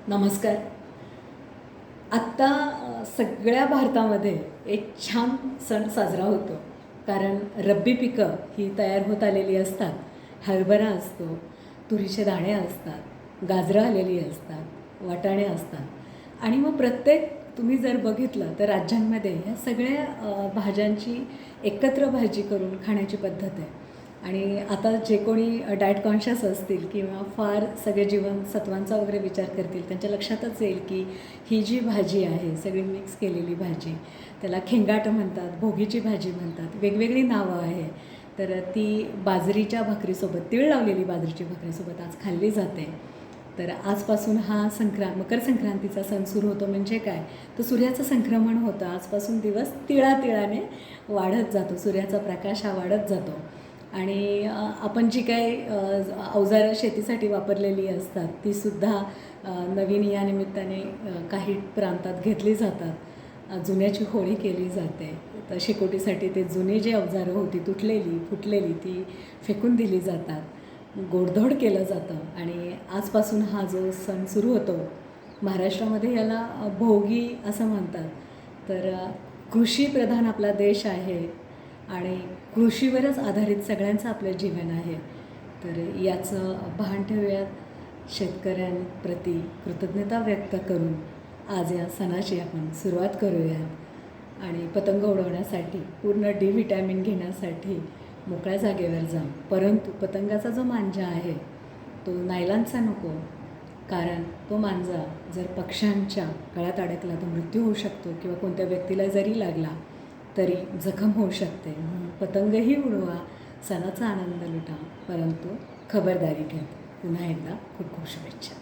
नमस्कार. आत्ता सगळ्या भारतामध्ये एक छान सण साजरा होतो. कारण रब्बी पिकं ही तयार होत आलेली असतात. हरभरा असतो, तुरीचे दाणे असतात, गाजरं आलेली असतात, वाटाणे असतात आणि मग प्रत्येक तुम्ही जर बघितलं तर राज्यांमध्ये ह्या सगळ्या भाज्यांची एकत्र भाजी करून खाण्याची पद्धत आहे. आणि आता जे कोणी डाएट कॉन्शियस असतील किंवा फार सगळे जीवनसत्वांचा वगैरे विचार करतील त्यांच्या लक्षातच येईल की ही जी भाजी आहे सगळी मिक्स केलेली भाजी, त्याला खेंगाट म्हणतात, भोगीची भाजी म्हणतात, वेगवेगळी नावं आहे. तर ती बाजरीच्या भाकरीसोबत, तीळ लावलेली बाजरीची भाकरीसोबत आज खाल्ली जाते. तर आजपासून हा मकर संक्रांतीचा सण सुरू होतो. म्हणजे काय, तर सूर्याचं संक्रमण होतं. आजपासून दिवस तिळातिळाने वाढत जातो, सूर्याचा प्रकाश हा वाढत जातो. आणि आपण जी काही अवजारं शेतीसाठी वापरलेली असतात तीसुद्धा नवीन या निमित्ताने काही प्रांतात घेतली जातात. जुन्याची होळी केली जाते. तर शेकोटीसाठी ते जुनी जी अवजारं होती तुटलेली फुटलेली ती फेकून दिली जातात. गोडधोड केलं जातं. आणि आजपासून हा जो सण सुरू होतो, महाराष्ट्रामध्ये याला भोगी असं म्हणतात. तर कृषीप्रधान आपला देश आहे आणि कृषीवरच आधारित सगळ्यांचं आपलं जीवन आहे. तर याचं भान ठेवूयात. शेतकऱ्यांप्रती कृतज्ञता व्यक्त करून आज या सणाची आपण सुरुवात करूयात. आणि पतंग उडवण्यासाठी, पूर्ण डी व्हिटॅमिन घेण्यासाठी मोकळ्या जागेवर जा. परंतु पतंगाचा जो मांजा आहे तो नायलॉनचा नको. कारण तो मांजा जर पक्ष्यांच्या गळ्यात अडकला तर मृत्यू होऊ शकतो किंवा कोणत्या व्यक्तीला जरी लागला तरी जखम होऊ शकते. म्हणून पतंगही उडवा, सणाचा आनंद लुटा, परंतु खबरदारी घ्या. पुन्हा एकदा खूप खूप शुभेच्छा.